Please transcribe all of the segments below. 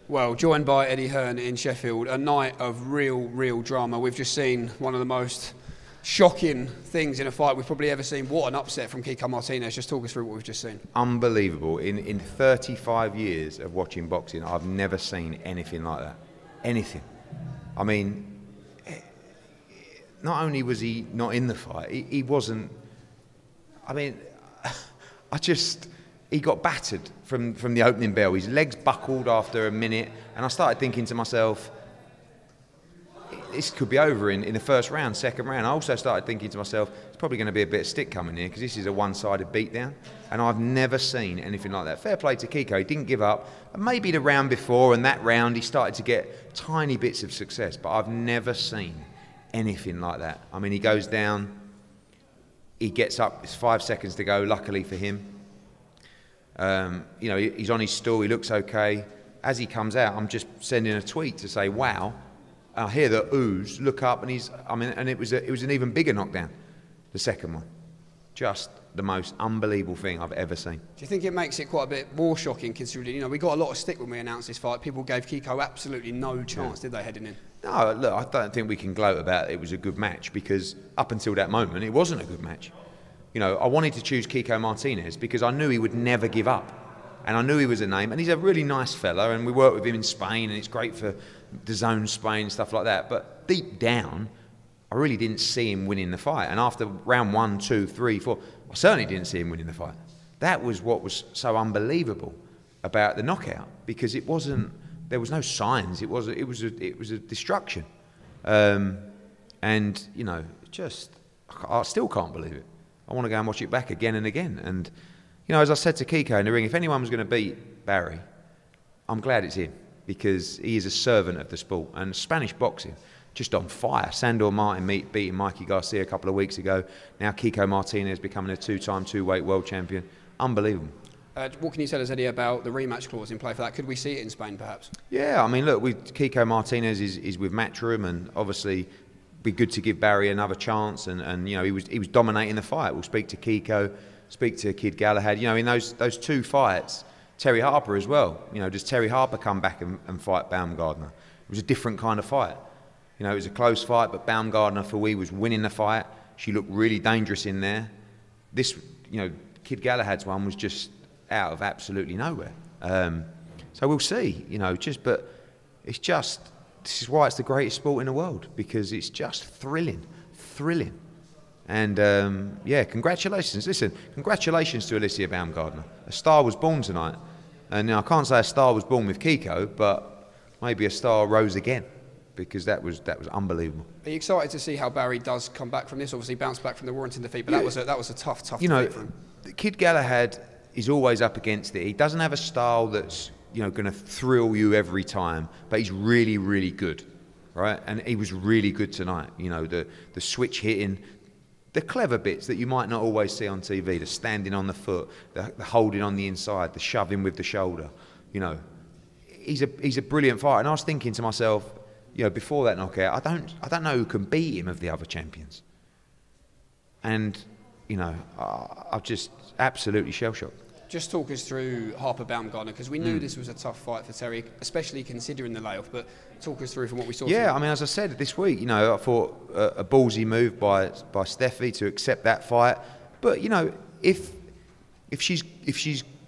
Well, joined by Eddie Hearn in Sheffield, a night of real drama. We've just seen one of the most shocking things in a fight we've probably ever seen. What an upset from Kiko Martinez. Just talk us through what we've just seen. Unbelievable. In 35 years of watching boxing, I've never seen anything like that. Anything. I mean, not only was he not in the fight, he wasn't... I mean, he got battered from the opening bell. His legs buckled after a minute, and I started thinking to myself, this could be over in the first round, second round. I also started thinking to myself, it's probably going to be a bit of stick coming here because this is a one-sided beatdown, and I've never seen anything like that. Fair play to Kiko, he didn't give up. And maybe the round before and that round he started to get tiny bits of success, but I've never seen anything like that. I mean, he goes down, he gets up, it's 5 seconds to go, luckily for him. You know, he's on his stool, he looks okay. As he comes out, I'm just sending a tweet to say, wow. I hear the oohs, look up, and and it was an even bigger knockdown, the second one. Just the most unbelievable thing I've ever seen. Do you think it makes it quite a bit more shocking considering, you know, we got a lot of stick when we announced this fight. People gave Kiko absolutely no chance, did they, heading in? No, look, I don't think we can gloat about it was a good match because up until that moment, it wasn't a good match. You know, I wanted to choose Kiko Martinez because I knew he would never give up. And I knew he was a name, and he's a really nice fella, and we worked with him in Spain, and it's great for the zone Spain, stuff like that. But deep down, I really didn't see him winning the fight. And after round 1, 2, 3, 4, I certainly didn't see him winning the fight. That was what was so unbelievable about the knockout, because it wasn't, there was no signs. It was a destruction. And, you know, I still can't believe it. I want to go and watch it back again and again. And, you know, as I said to Kiko in the ring, if anyone was going to beat Barry, I'm glad it's him, because he is a servant of the sport. And Spanish boxing, just on fire. Sandor Martin beating Mikey Garcia a couple of weeks ago. Now Kiko Martinez becoming a two-time two-weight world champion. Unbelievable. What can you tell us, Eddie, about the rematch clause in play for that? Could we see it in Spain, perhaps? Yeah, I mean, look, Kiko Martinez is with Matchroom, and obviously be good to give Barry another chance. And you know, he was dominating the fight. We'll speak to Kiko, speak to Kid Galahad. You know, in those two fights, Terri Harper as well. You know, does Terri Harper come back and fight Baumgardner? It was a different kind of fight. You know, it was a close fight, but Baumgardner, for we, was winning the fight. She looked really dangerous in there. This, you know, Kid Galahad's one was just out of absolutely nowhere. So we'll see, you know, but it's just, this is why it's the greatest sport in the world, because it's just thrilling. And yeah, congratulations. Listen, congratulations to Alycia Baumgardner. A star was born tonight. And now I can't say a star was born with Kiko, but maybe a star rose again, because that was unbelievable. Are you excited to see how Barry does come back from this? Obviously bounced back from the Warrington defeat, but yeah, that was a tough you know, defeat for him. Kid Galahad is always up against it. He doesn't have a style that's, you know, going to thrill you every time, but he's really, really good, right? And he was really good tonight. You know, the switch hitting, the clever bits that you might not always see on TV, the standing on the foot, the holding on the inside, the shoving with the shoulder. You know, he's a brilliant fighter. And I was thinking to myself, you know, before that knockout, I don't know who can beat him of the other champions. And, you know, I'm just absolutely shell-shocked. Just talk us through Harper-Baumgardner, because we knew this was a tough fight for Terri, especially considering the layoff, but talk us through from what we saw. Yeah, I mean, as I said this week, you know, I thought a ballsy move by Steffi to accept that fight. But, you know, if she's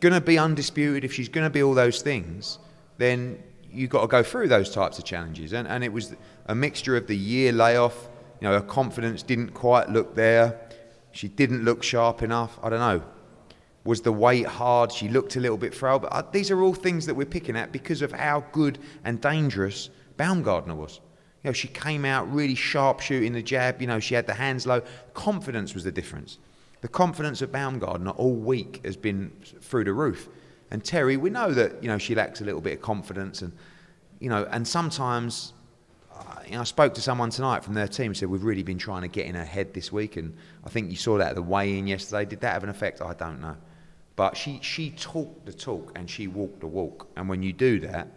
going to be undisputed, if she's going to be all those things, then you've got to go through those types of challenges. And it was a mixture of the year layoff, you know, her confidence didn't quite look there. She didn't look sharp enough. I don't know. Was the weight hard? She looked a little bit frail. But these are all things that we're picking at because of how good and dangerous Baumgardner was. You know, she came out really sharp shooting the jab. You know, she had the hands low. Confidence was the difference. The confidence of Baumgardner all week has been through the roof. And Terri, we know that, you know, she lacks a little bit of confidence. And, you know, and sometimes, you know, I spoke to someone tonight from their team, said we've really been trying to get in her head this week. And I think you saw that at the weigh-in yesterday. Did that have an effect? I don't know. But she talked the talk and she walked the walk. And when you do that,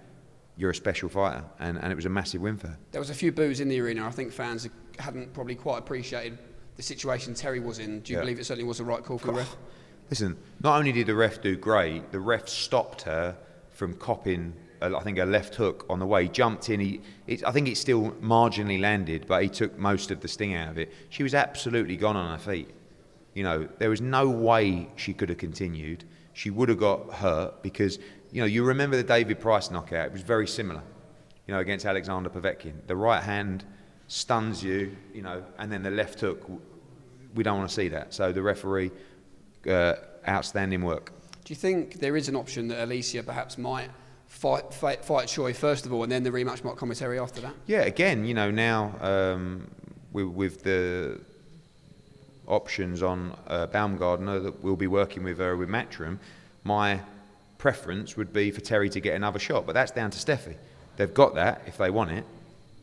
you're a special fighter. And it was a massive win for her. There was a few boos in the arena. I think fans hadn't probably quite appreciated the situation Terri was in. Do you believe it certainly was the right call for the ref? Listen, not only did the ref do great, the ref stopped her from copping I think a left hook on the way. He jumped in. I think it still marginally landed, but he took most of the sting out of it. She was absolutely gone on her feet. You know, there was no way she could have continued. She would have got hurt because, you know, you remember the David Price knockout. It was very similar, you know, against Alexander Povetkin. The right hand stuns you, you know, and then the left hook. We don't want to see that. So the referee, outstanding work. Do you think there is an option that Alycia perhaps might fight Choi first of all, and then the rematch might come with Terri after that? Yeah, again, you know, now with the options on Baumgardner that we'll be working with her with Matchroom, my preference would be for Terri to get another shot, but that's down to Steffi. They've got that if they want it,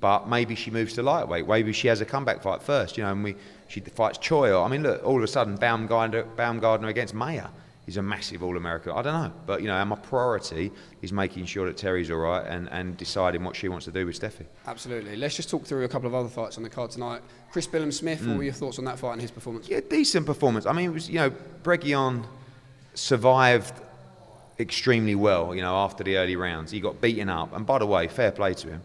but maybe she moves to lightweight. Maybe she has a comeback fight first, you know, and she fights Choi. Or, I mean, look, all of a sudden Baumgardner against Mayer is a massive All-American. I don't know, but, you know, my priority is making sure that Terri's all right and deciding what she wants to do with Steffi. Absolutely. Let's just talk through a couple of other fights on the card tonight. Chris Billam-Smith, what were your thoughts on that fight and his performance? Yeah, decent performance. I mean, it was, you know, Breguian survived extremely well, you know, after the early rounds. He got beaten up, and by the way, fair play to him.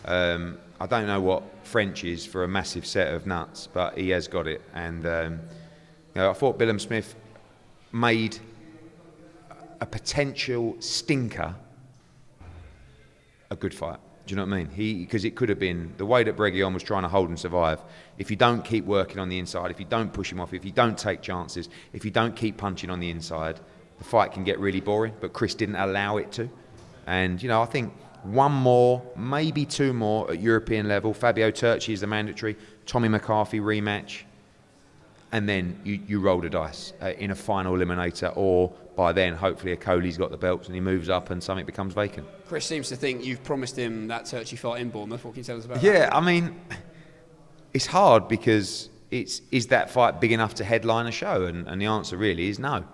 I don't know what French is for a massive set of nuts, but he has got it. And you know, I thought Billam-Smith made a potential stinker a good fight. Do you know what I mean? Because it could have been the way that Breguian was trying to hold and survive. If you don't keep working on the inside, if you don't push him off, if you don't take chances, if you don't keep punching on the inside, the fight can get really boring. But Chris didn't allow it to. And, you know, I think one more, maybe two more at European level. Fabio Turchi is the mandatory. Tommy McCarthy rematch. And then you roll the dice in a final eliminator, or by then, hopefully, Akoli's got the belts and he moves up and something becomes vacant. Chris seems to think you've promised him that Turchi fight in Bournemouth. What can you tell us about that? Yeah, I mean, it's hard because is that fight big enough to headline a show? And the answer really is no,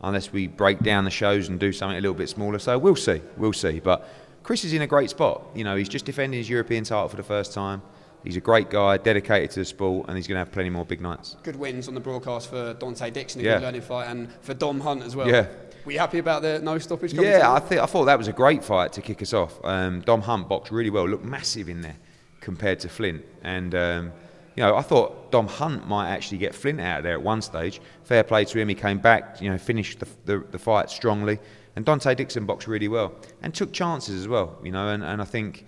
unless we break down the shows and do something a little bit smaller. So we'll see. But Chris is in a great spot. You know, he's just defending his European title for the first time. He's a great guy, dedicated to the sport, and he's going to have plenty more big nights. Good wins on the broadcast for Dante Dixon, a good learning fight, and for Dom Hunt as well. Yeah. Were you happy about the no stoppage? Yeah, I thought that was a great fight to kick us off. Dom Hunt boxed really well, looked massive in there compared to Flint. And, you know, I thought Dom Hunt might actually get Flint out of there at one stage. Fair play to him, he came back, you know, finished the fight strongly. And Dante Dixon boxed really well and took chances as well, you know, and I think,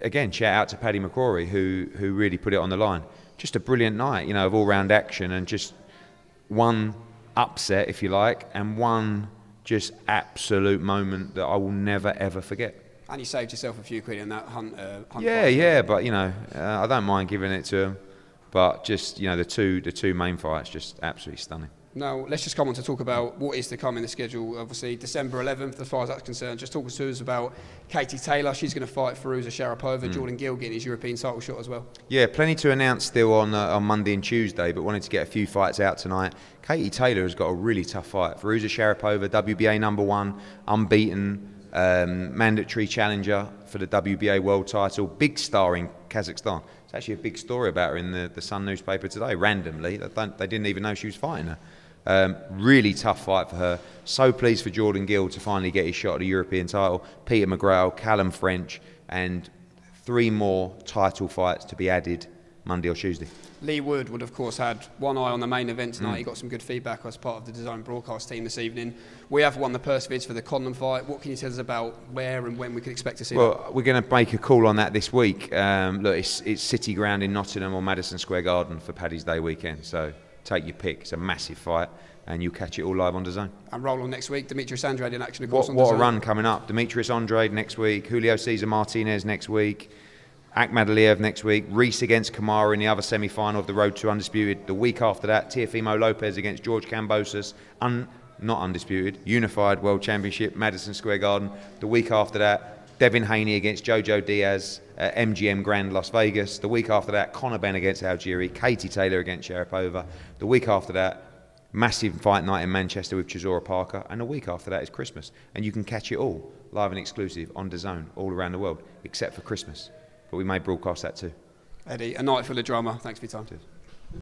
again, shout out to Paddy McCrory who really put it on the line. Just a brilliant night, you know, of all-round action, and just one upset, if you like, and one just absolute moment that I will never ever forget. And you saved yourself a few quid in that Hunt yeah, fight. Yeah, but you know, I don't mind giving it to him, but just, you know, the two main fights, just absolutely stunning. Now, let's just come on to talk about what is to come in the schedule. Obviously, December 11th, as far as that's concerned. Just talk to us about Katie Taylor. She's going to fight Firuza Sharapova. Jordan Gill getting his European title shot as well. Yeah, plenty to announce still on Monday and Tuesday, but wanted to get a few fights out tonight. Katie Taylor has got a really tough fight. Firuza Sharapova, WBA #1, unbeaten, mandatory challenger for the WBA world title. Big star in Kazakhstan. It's actually a big story about her in the Sun newspaper today, randomly. They didn't even know she was fighting her. Really tough fight for her. So pleased for Jordan Gill to finally get his shot at the European title. Peter McGrail, Callum French, and 3 more title fights to be added Monday or Tuesday. Lee Wood, of course, had one eye on the main event tonight. He got some good feedback as part of the DAZN broadcast team this evening. We have won the purse bids for the Condon fight. What can you tell us about where and when we could expect to see that? Well, we're going to make a call on that this week. Look, it's City Ground in Nottingham or Madison Square Garden for Paddy's Day weekend. So take your pick. It's a massive fight, and you'll catch it all live on DAZN. And roll on next week. Demetrius Andrade in action, of course, on DAZN. What a run coming up. Demetrius Andrade next week. Julio Cesar Martinez next week. Akhmad Aliyev next week. Reese against Kamara in the other semi-final of the Road to Undisputed. The week after that, Teofimo Lopez against George Kambosos. Not undisputed. Unified World Championship, Madison Square Garden. The week after that, Devin Haney against Jojo Diaz at MGM Grand Las Vegas. The week after that, Conor Benn against Algieri. Katie Taylor against Sharapova. The week after that, massive fight night in Manchester with Chisora Parker. And the week after that is Christmas. And you can catch it all live and exclusive on DAZN all around the world, except for Christmas. But we may broadcast that too. Eddie, a night full of drama. Thanks for your time. Cheers.